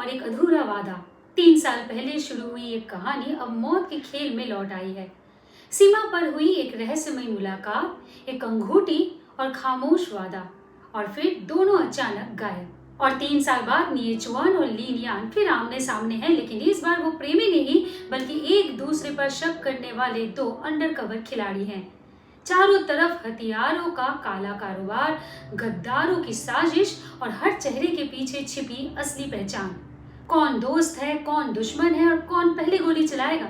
और एक अधूरा वादा। 3 साल पहले शुरू हुई एक कहानी अब मौत के खेल में लौट आई है। सीमा पर हुई एक रहस्यमयी मुलाकात, एक अंगूठी और खामोश वादा, और फिर दोनों अचानक गायब। और 3 साल बाद निये चुआन और लीन यान फिर आमने सामने हैं, लेकिन इस बार वो प्रेमी नहीं बल्कि एक दूसरे पर शक करने वाले दो अंडरकवर खिलाड़ी हैं। चारों तरफ हथियारों का काला कारोबार, गद्दारों की साजिश और हर चेहरे के पीछे छिपी असली पहचान। कौन दोस्त है, कौन दुश्मन है और कौन पहले गोली चलाएगा।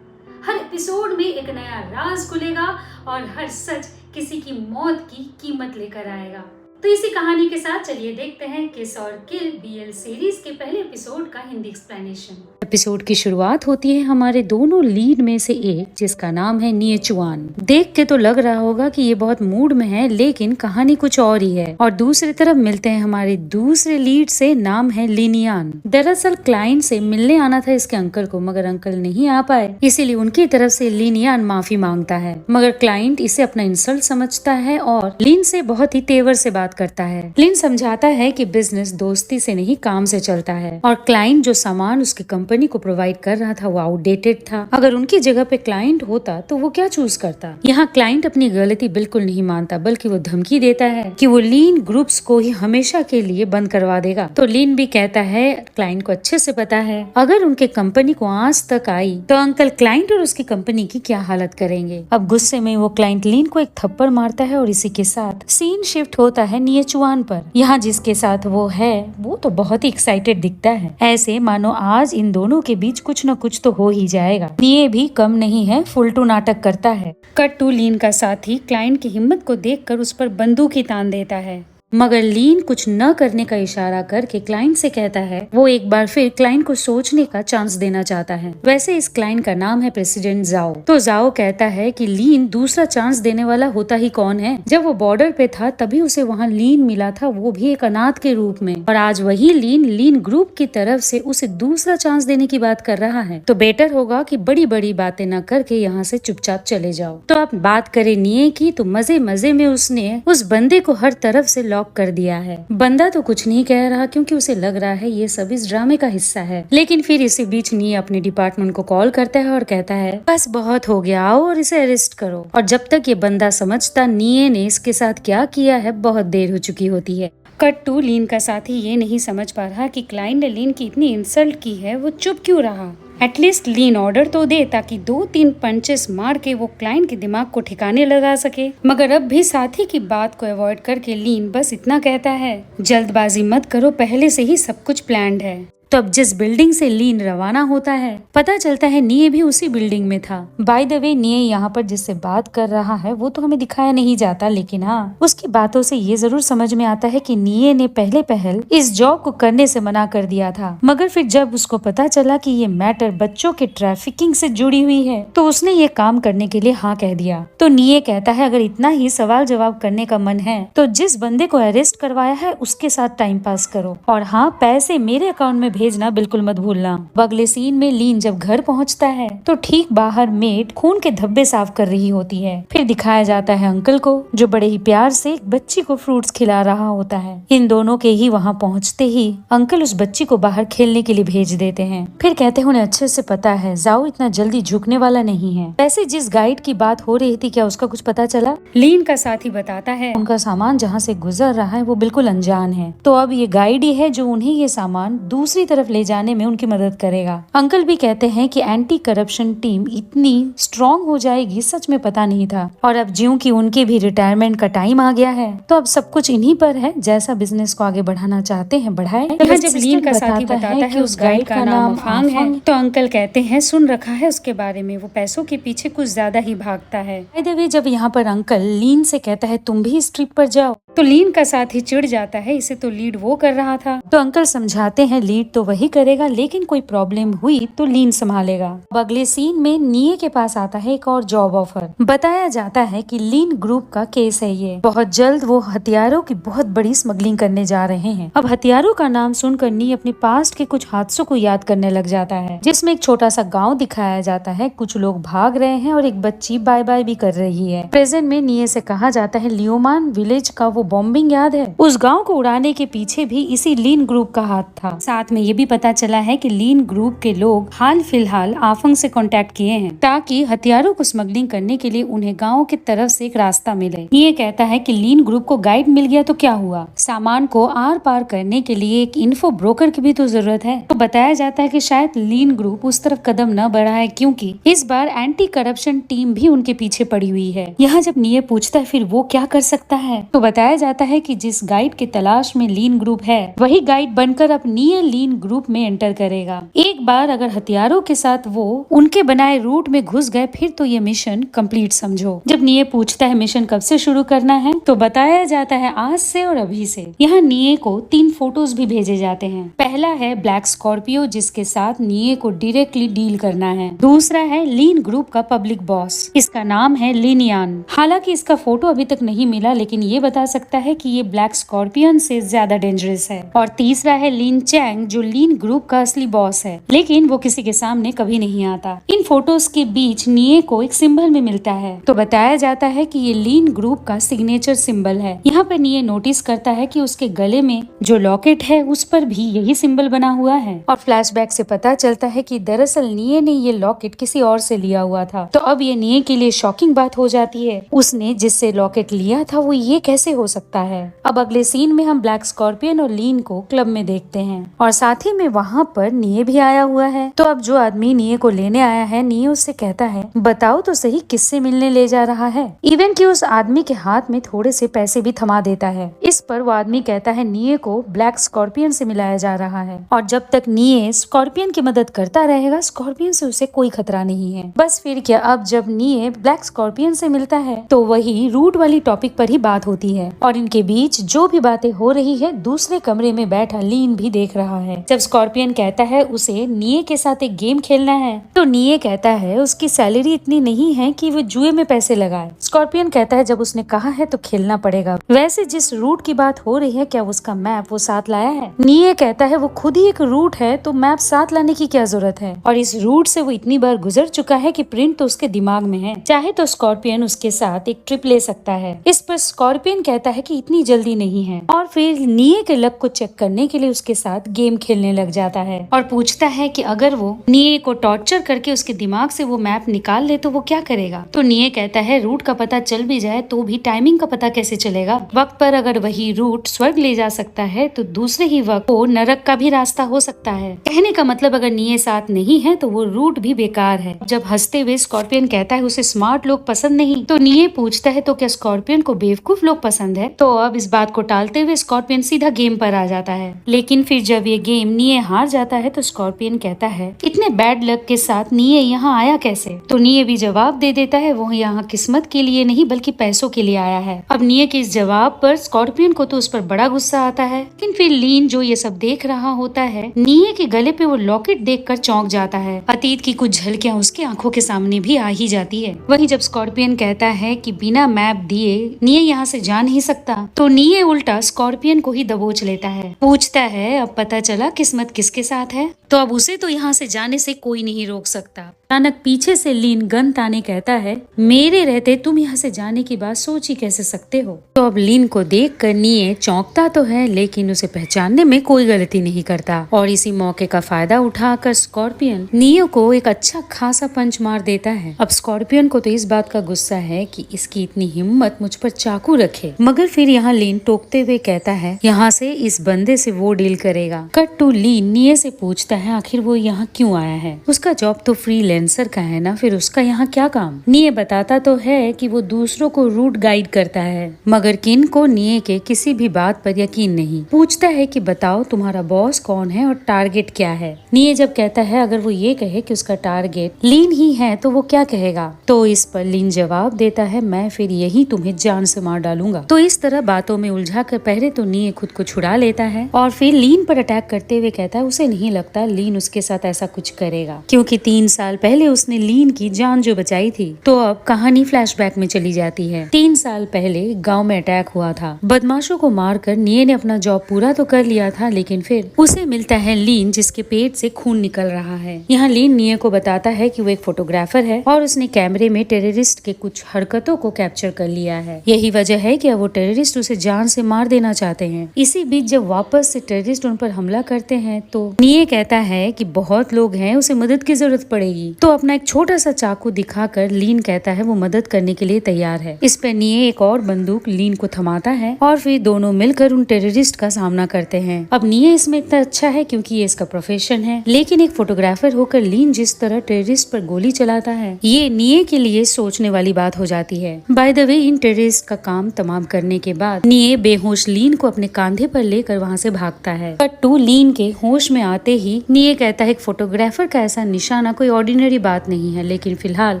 हर एपिसोड में एक नया राज खुलेगा और हर सच किसी की मौत की कीमत लेकर आएगा। तो इसी कहानी के साथ चलिए देखते हैं किस और किल BL सीरीज के पहले एपिसोड का हिंदी एक्सप्लेनेशन। एपिसोड की शुरुआत होती है हमारे दोनों लीड में से एक, जिसका नाम है निये चुआन। देख के तो लग रहा होगा कि ये बहुत मूड में है, लेकिन कहानी कुछ और ही है। और दूसरी तरफ मिलते हैं हमारे दूसरे लीड से, नाम है लीन यान। दरअसल क्लाइंट से मिलने आना था इसके अंकल को, मगर अंकल नहीं आ पाए, इसीलिए उनकी तरफ से लीन यान माफी मांगता है। मगर क्लाइंट इसे अपना इंसल्ट समझता है और लीन से बहुत ही तेवर से बात करता है। लीन समझाता है कि बिजनेस दोस्ती से नहीं काम से चलता है, और क्लाइंट जो सामान उसकी कंपनी को प्रोवाइड कर रहा था वो आउटडेटेड था। अगर उनकी जगह पे क्लाइंट होता तो वो क्या चूज करता। यहाँ क्लाइंट अपनी गलती बिल्कुल नहीं मानता, बल्कि वो धमकी देता है कि वो लीन ग्रुप्स को ही हमेशा के लिए बंद करवा देगा। तो लीन भी कहता है क्लाइंट को अच्छे से पता है अगर उनके कंपनी को आंच तक आई तो अंकल क्लाइंट और उसकी कंपनी की क्या हालत करेंगे। अब गुस्से में वो क्लाइंट लीन को एक थप्पड़ मारता है और इसी के साथ सीन शिफ्ट होता है निये चुआन पर। यहाँ जिसके साथ वो है वो तो बहुत ही एक्साइटेड दिखता है, ऐसे मानो आज इन दोनों के बीच कुछ न कुछ तो हो ही जाएगा। निये भी कम नहीं है, फुलटू नाटक करता है। कट टू लीन का साथी क्लाइंट की हिम्मत को देखकर उस पर बंदूक ही तान देता है, मगर लीन कुछ न करने का इशारा करके क्लाइंट से कहता है वो एक बार फिर क्लाइंट को सोचने का चांस देना चाहता है। वैसे इस क्लाइंट का नाम है प्रेसिडेंट जाओ। तो जाओ कहता है कि लीन दूसरा चांस देने वाला होता ही कौन है। जब वो बॉर्डर पे था तभी उसे वहाँ लीन मिला था, वो भी एक अनाथ के रूप में, और आज वही लीन ग्रुप की तरफ से उसे दूसरा चांस देने की बात कर रहा है। तो बेटर होगा कि बड़ी बड़ी बातें न करके यहाँ से चुपचाप चले जाओ। तो अब बात करें निये की, तो मजे मजे में उसने उस बंदे को हर तरफ से लॉक कर दिया है। बंदा तो कुछ नहीं कह रहा क्योंकि उसे लग रहा है ये सब इस ड्रामे का हिस्सा है। लेकिन फिर इसी बीच निये अपने डिपार्टमेंट को कॉल करता है और कहता है बस बहुत हो गया, आओ और इसे अरेस्ट करो। और जब तक ये बंदा समझता निये ने इसके साथ क्या किया है, बहुत देर हो चुकी होती है। कट टू लीन का साथी ये नहीं समझ पा रहा कि क्लाइंट ने लीन की इतनी इंसल्ट की है, वो चुप क्यों रहा। एटलीस्ट लीन ऑर्डर तो दे ताकि 2-3 पंचेस मार के वो क्लाइंट के दिमाग को ठिकाने लगा सके। मगर अब भी साथी की बात को अवॉइड करके लीन बस इतना कहता है जल्दबाजी मत करो, पहले से ही सब कुछ प्लान्ड है। तो अब जिस बिल्डिंग से लीन रवाना होता है पता चलता है निये भी उसी बिल्डिंग में था। बाय द वे निये यहाँ पर जिससे बात कर रहा है वो तो हमें दिखाया नहीं जाता, लेकिन हाँ उसकी बातों से ये जरूर समझ में आता है कि निये ने पहल इस जॉब को करने से मना कर दिया था। मगर फिर जब उसको पता चला कि ये मैटर बच्चों के ट्रैफिकिंग से जुड़ी हुई है तो उसने ये काम करने के लिए हाँ कह दिया। तो निये कहता है अगर इतना ही सवाल जवाब करने का मन है तो जिस बंदे को अरेस्ट करवाया है उसके साथ टाइम पास करो, और हाँ पैसे मेरे अकाउंट में भेजना बिल्कुल मत भूलना। अगले सीन में लीन जब घर पहुंचता है तो ठीक बाहर मेड खून के धब्बे साफ कर रही होती है। फिर दिखाया जाता है अंकल को जो बड़े ही प्यार से एक बच्ची को फ्रूट्स खिला रहा होता है। इन दोनों के ही वहां पहुंचते ही अंकल उस बच्ची को बाहर खेलने के लिए भेज देते हैं। फिर कहते हैं उन्हें अच्छे से पता है जाओ इतना जल्दी झुकने वाला नहीं है। वैसे जिस गाइड की बात हो रही थी क्या उसका कुछ पता चला? लीन का साथी बताता है उनका सामान जहाँ से गुजर रहा है वो बिल्कुल अनजान है, तो अब ये गाइड ही है जो उन्हें ये सामान दूसरी तरफ ले जाने में उनकी मदद करेगा। अंकल भी कहते हैं कि एंटी करप्शन टीम इतनी स्ट्रॉन्ग हो जाएगी सच में पता नहीं था, और अब ज्यों कि उनके भी रिटायरमेंट का टाइम आ गया है तो अब सब कुछ इन्हीं पर है, जैसा बिजनेस को आगे बढ़ाना चाहते हैं बढ़ाए। जब लीन का साथी बताता है उस गाइड का नाम अफांग है तो अंकल कहते हैं सुन रखा है उसके बारे में, वो पैसों के पीछे कुछ ज्यादा ही भागता है। बाय द वे जब यहाँ पर अंकल लीन से कहता है तुम भी इस ट्रिप पर जाओ तो लीन का साथी चिढ़ जाता है, इसे तो लीड वो कर रहा था। तो अंकल समझाते हैं लीड तो वही करेगा लेकिन कोई प्रॉब्लम हुई तो लीन संभालेगा। अगले सीन में निये के पास आता है एक और जॉब ऑफर। बताया जाता है कि लीन ग्रुप का केस है ये, बहुत जल्द वो हथियारों की बहुत बड़ी स्मगलिंग करने जा रहे हैं। अब हथियारों का नाम सुनकर निये अपने पास्ट के कुछ हादसों को याद करने लग जाता है, जिसमें एक छोटा सा गाँव दिखाया जाता है, कुछ लोग भाग रहे हैं और एक बच्ची बाय बाय भी कर रही है। प्रेजेंट में निये से कहा जाता है लियोमान विलेज का वो बॉम्बिंग याद है? उस गांव को उड़ाने के पीछे भी इसी लीन ग्रुप का हाथ था। साथ में ये भी पता चला है कि लीन ग्रुप के लोग हाल फिलहाल आफंग से कांटेक्ट किए हैं ताकि हथियारों को स्मगलिंग करने के लिए उन्हें गाँव की तरफ से एक रास्ता मिले। ये कहता है कि लीन ग्रुप को गाइड मिल गया तो क्या हुआ, सामान को आर पार करने के लिए एक इन्फो ब्रोकर की भी तो जरूरत है। तो बताया जाता है कि शायद लीन ग्रुप उस तरफ कदम न बढ़ाए क्योंकि इस बार एंटी करप्शन टीम भी उनके पीछे पड़ी हुई है। यहाँ जब निये पूछता है फिर वो क्या कर सकता है, तो बताया जाता है कि जिस गाइड की तलाश में लीन ग्रुप है वही गाइड बनकर अब निये लीन ग्रुप में एंटर करेगा। एक बार अगर हथियारों के साथ वो उनके बनाए रूट में घुस गए फिर तो ये मिशन कंप्लीट समझो। जब निये पूछता है मिशन कब से शुरू करना है तो बताया जाता है आज से और अभी से। यहाँ निये को 3 फोटोज भी भेजे जाते हैं। पहला है ब्लैक स्कॉर्पियो जिसके साथ निये को डायरेक्टली डील करना है। दूसरा है लीन ग्रुप का पब्लिक बॉस, इसका नाम है लिनियान। हालांकि इसका फोटो अभी तक नहीं मिला लेकिन ये बता सकता है कि ये ब्लैक स्कॉर्पियन से ज्यादा डेंजरस है। और तीसरा है लिन चैंग जो लीन ग्रुप का असली बॉस है लेकिन वो किसी के सामने कभी नहीं आता। इन फोटोज के बीच निये को एक सिंबल में मिलता है तो बताया जाता है कि ये लीन ग्रुप का सिग्नेचर सिंबल है। यहाँ पर निये नोटिस करता है कि उसके गले में जो लॉकेट है उस पर भी यही सिंबल बना हुआ है और फ्लैशबैक से पता चलता है कि दरअसल निये ने ये लॉकेट किसी और से लिया हुआ था। तो अब ये निये के लिए शॉकिंग बात हो जाती है, उसने जिससे लॉकेट लिया था वो ये कैसे हो सकता है। अब अगले सीन में हम ब्लैक स्कॉर्पियन और लीन को क्लब में देखते हैं और साथ ही में वहाँ पर निये भी आया हुआ है। तो अब जो आदमी निये को लेने आया है निये उससे कहता है बताओ तो सही किससे मिलने ले जा रहा है। इवन कि उस आदमी के हाथ में थोड़े से पैसे भी थमा देता है। इस पर वो आदमी कहता है निये को ब्लैक स्कॉर्पियन से मिलाया जा रहा है और जब तक निये स्कॉर्पियन की मदद करता रहेगा स्कॉर्पियन से उसे कोई खतरा नहीं है। बस फिर क्या, अब जब निये ब्लैक स्कॉर्पियन से मिलता है तो वही रूट वाली टॉपिक पर ही बात होती है और इनके बीच जो भी बातें हो रही है दूसरे कमरे में बैठा लीन भी देख रहा है। जब स्कॉर्पियन कहता है उसे निये के साथ एक गेम खेलना है तो निये कहता है उसकी सैलरी इतनी नहीं है कि वो जुए में पैसे लगाए। स्कॉर्पियन कहता है जब उसने कहा है तो खेलना पड़ेगा। वैसे जिस रूट की बात हो रही है क्या उसका मैप वो साथ लाया है? निये कहता है वो खुद ही एक रूट है तो मैप साथ लाने की क्या जरूरत है और इस रूट से वो इतनी बार गुजर चुका है कि प्रिंट तो उसके दिमाग में है, चाहे तो स्कॉर्पियन उसके साथ एक ट्रिप ले सकता है। इस पर स्कॉर्पियन कहता है कि इतनी जल्दी नहीं है और फिर निये के लक को चेक करने के लिए उसके साथ गेम खेलने लग जाता है और पूछता है कि अगर वो निये को टॉर्चर करके उसके दिमाग से वो मैप निकाल ले तो वो क्या करेगा। तो निये कहता है रूट का पता चल भी जाए तो भी टाइमिंग का पता कैसे चलेगा। वक्त पर अगर वही रूट स्वर्ग ले जा सकता है तो दूसरे ही वक्त वो नरक का भी रास्ता हो सकता है। कहने का मतलब अगर निये साथ नहीं है तो वो रूट भी बेकार है। जब हंसते हुए स्कॉर्पियन कहता है उसे स्मार्ट लोग पसंद नहीं तो निये पूछता है तो क्या स्कॉर्पियन को बेवकूफ लोग पसंद है। तो अब इस बात को टालते हुए स्कॉर्पियन सीधा गेम पर आ जाता है लेकिन फिर जब ये गेम निये हार जाता है तो स्कॉर्पियन कहता है इतने बैड लक के साथ निये यहाँ आया कैसे। तो निये भी जवाब दे देता है वो यहाँ किस्मत के लिए नहीं बल्कि पैसों के लिए आया है। अब निये के इस जवाब पर स्कॉर्पियन को तो उस पर बड़ा गुस्सा आता है लेकिन फिर लीन जो ये सब देख रहा होता है निये के गले पे वो लॉकेट देखकर चौंक जाता है। अतीत की कुछ झलकियां उसकी आंखों के सामने भी आ ही जाती है। वहीं जब स्कॉर्पियन कहता है कि बिना मैप दिए निये यहाँ से जा नहीं सकता तो निये उल्टा स्कॉर्पियन को ही दबोच लेता है। पूछता है अब पता चला किस्मत किसके साथ है। तो अब उसे तो यहाँ से जाने से कोई नहीं रोक सकता। अचानक पीछे से लीन गन ताने कहता है मेरे रहते तुम यहाँ से जाने की बात सोच ही कैसे सकते हो। तो अब लीन को देख कर निये चौंकता तो है लेकिन उसे पहचानने में कोई गलती नहीं करता और इसी मौके का फायदा उठाकर स्कॉर्पियन निये को एक अच्छा खासा पंच मार देता है। अब स्कॉर्पियन को तो इस बात का गुस्सा है कि इसकी इतनी हिम्मत मुझ पर चाकू रखे, मगर फिर यहाँ लीन टोकते हुए कहता है यहाँ से इस बंदे से वो डील करेगा। कट टू लीन निये से पूछता है आखिर वो यहाँ क्यों आया है। उसका जॉब तो फ्रीलांसर का है ना, फिर उसका यहाँ क्या काम। निये बताता तो है कि वो दूसरों को रूट गाइड करता है मगर किन को निये के किसी भी बात पर यकीन नहीं। पूछता है कि बताओ तुम्हारा बॉस कौन है और टारगेट क्या है। निये जब कहता है अगर वो ये कहे कि उसका टारगेट लीन ही है तो वो क्या कहेगा। तो इस पर लीन जवाब देता है मैं फिर यही तुम्हें जान से मार डालूंगा। तो इस तरह बातों में उलझा कर पहले तो निये खुद को छुड़ा लेता है और फिर लीन पर अटैक करते हुए कहता है उसे नहीं लगता लगा लीन उसके साथ ऐसा कुछ करेगा, क्योंकि 3 साल पहले उसने लीन की जान जो बचाई थी। तो अब कहानी फ्लैशबैक में चली जाती है। 3 साल पहले गांव में अटैक हुआ था। बदमाशों को मारकर निये ने अपना जॉब पूरा तो कर लिया था, लेकिन फिर उसे मिलता है लीन जिसके पेट से खून निकल रहा है। यहाँ लीन निये को बताता है कि वो एक फोटोग्राफर है और उसने कैमरे में टेररिस्ट के कुछ हरकतों को कैप्चर कर लिया है। यही वजह है कि अब वो टेररिस्ट उसे जान से मार देना चाहते हैं। इसी बीच जब वापस से टेररिस्ट उन पर हमला करते हैं तो निये कहता है कि बहुत लोग हैं, उसे मदद की जरूरत पड़ेगी। तो अपना एक छोटा सा चाकू दिखाकर लीन कहता है वो मदद करने के लिए तैयार है। इस पर निये एक और बंदूक लीन को थमाता है और फिर दोनों मिलकर उन टेररिस्ट का सामना करते हैं। अब निये इसमें इतना अच्छा है क्योंकि ये इसका प्रोफेशन है, लेकिन एक फोटोग्राफर होकर लीन जिस तरह टेररिस्ट पर गोली चलाता है, ये निये के लिए सोचने वाली बात हो जाती है। By the way, in terrorist का काम तमाम करने के बाद निये बेहोश लीन को अपने कांधे पर लेकर वहाँ से भागता है। कट टू लीन के होश में आते ही निये कहता है एक फोटोग्राफर का ऐसा निशाना कोई ऑर्डिनरी बात नहीं है, लेकिन फिलहाल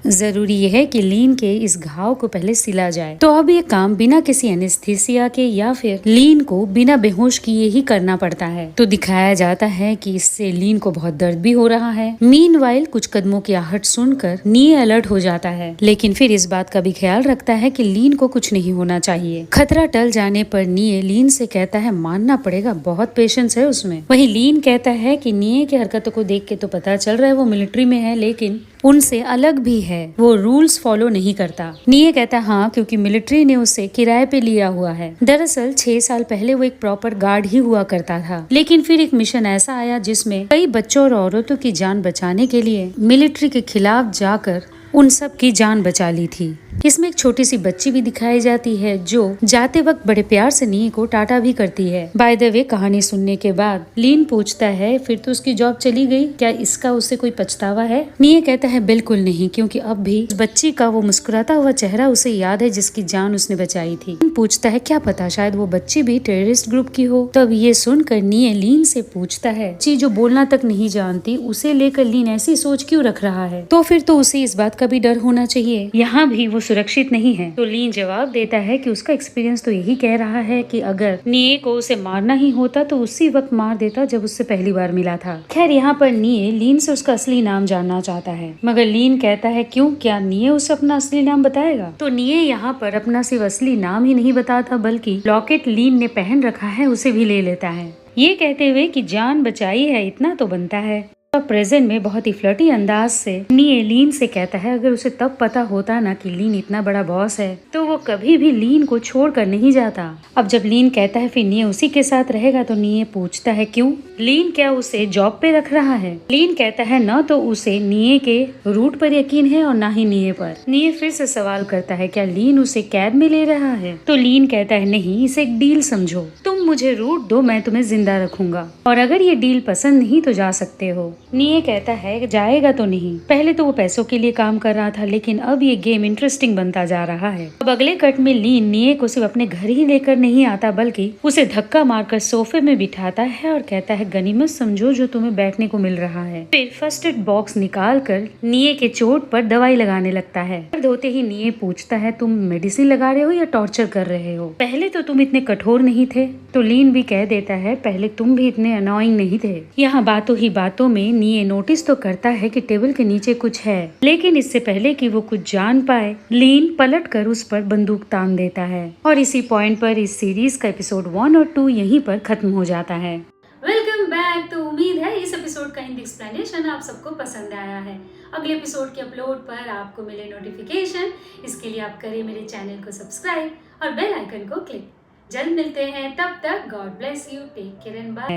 जरूरी ये है कि लीन के इस घाव को पहले सिला जाए। तो अब ये काम बिना किसी एनेस्थीसिया के या फिर लीन को बिना बेहोश किए ही करना पड़ता है। तो दिखाया जाता है कि इससे लीन को बहुत दर्द भी हो रहा है। मीनवाइल कुछ कदमों की आहट सुनकर निये अलर्ट हो जाता है, लेकिन फिर इस बात का भी ख्याल रखता है कि लीन को कुछ नहीं होना चाहिए। खतरा टल जाने पर निये लीन से कहता है मानना पड़ेगा, बहुत पेशेंस है उसमें। वहीं लीन कहता है कि निये की हरकतों को देख के तो पता चल रहा है वो मिलिट्री में है, लेकिन उनसे अलग भी है, वो रूल्स फॉलो नहीं करता। निये कहता हाँ, क्योंकि मिलिट्री ने उसे किराए पे लिया हुआ है। दरअसल 6 साल पहले वो एक प्रॉपर गार्ड ही हुआ करता था, लेकिन फिर एक मिशन ऐसा आया जिसमें कई बच्चों और औरतों की जान बचाने के लिए मिलिट्री के खिलाफ जाकर उन सब की जान बचा ली थी। इसमें एक छोटी सी बच्ची भी दिखाई जाती है जो जाते वक्त बड़े प्यार से निये को टाटा भी करती है। बाय द वे, कहानी सुनने के बाद लीन पूछता है फिर तो उसकी जॉब चली गई, क्या इसका उससे कोई पछतावा है? निये कहता है बिल्कुल नहीं, क्योंकि अब भी उस बच्ची का वो मुस्कुराता हुआ चेहरा उसे याद है जिसकी जान उसने बचाई थी। लीन पूछता है क्या पता शायद वो बच्ची भी टेररिस्ट ग्रुप की हो। तब ये सुनकर निये लीन से पूछता है बच्ची जो बोलना तक नहीं जानती, उसे लेकर लीन ऐसी सोच क्यों रख रहा है? तो फिर तो उसे इस बात का भी डर होना चाहिए, यहाँ भी वो सुरक्षित नहीं है। तो लीन जवाब देता है कि उसका एक्सपीरियंस तो यही कह रहा है कि अगर निये को उसे मारना ही होता तो उसी वक्त मार देता जब उससे पहली बार मिला था। खैर, यहाँ पर निये लीन से उसका असली नाम जानना चाहता है, मगर लीन कहता है क्यों, क्या निये उसे अपना असली नाम बताएगा? तो निये यहाँ पर अपना सिर्फ असली नाम ही नहीं बताता, बल्कि लॉकेट लीन ने पहन रखा है उसे भी ले लेता है, ये कहते हुए कि जान बचाई है इतना तो बनता है। प्रेजेंट में बहुत ही फ्लर्टी अंदाज से निये लीन से कहता है अगर उसे तब पता होता ना कि लीन इतना बड़ा बॉस है तो वो कभी भी लीन को छोड़कर नहीं जाता। अब जब लीन कहता है फिर निये उसी के साथ रहेगा तो निये पूछता है क्यों, लीन क्या उसे जॉब पे रख रहा है? लीन कहता है न तो उसे निये के रूट पर यकीन है और न ही निये पर। निये फिर से सवाल करता है क्या लीन उसे कैद में ले रहा है? तो लीन कहता है नहीं, इसे एक डील समझो, तुम मुझे रूट दो, मैं तुम्हें जिंदा रखूंगा और अगर ये डील पसंद नहीं तो जा सकते हो। निये कहता है जाएगा तो नहीं, पहले तो वो पैसों के लिए काम कर रहा था, लेकिन अब ये गेम इंटरेस्टिंग बनता जा रहा है। अब अगले कट में लीन निये को सिर्फ अपने घर ही लेकर नहीं आता, बल्कि उसे धक्का मारकर सोफे में बिठाता है और कहता है गनीमत समझो जो तुम्हें बैठने को मिल रहा है। फिर फर्स्ट एड बॉक्स निकाल कर निये के चोट पर दवाई लगाने लगता है। दर्द होते ही निये पूछता है तुम मेडिसिन लगा रहे हो या टॉर्चर कर रहे हो? पहले तो तुम इतने कठोर नहीं थे। तो लीन भी कह देता है पहले तुम भी इतने अनोइंग नहीं थे। यहाँ बातों ही बातों में निये नोटिस तो करता है कि टेबल के नीचे कुछ है, लेकिन इससे पहले कि वो कुछ जान पाए लीन पलट कर उस पर बंदूक तान देता है। और इसी पॉइंट पर इस सीरीज का एपिसोड 1 और 2 यहीं पर खत्म हो जाता है। Welcome back. तो उम्मीद है इस एपिसोड का हिंदी एक्सप्लेनेशन आप सबको पसंद आया है। अगले एपिसोड के अपलोड पर आपको मिले नोटिफिकेशन, इसके लिए आप करें मेरे चैनल को सब्सक्राइब और बेल आइकन को क्लिक। जल्द मिलते हैं, तब तक God bless you, take care and bye.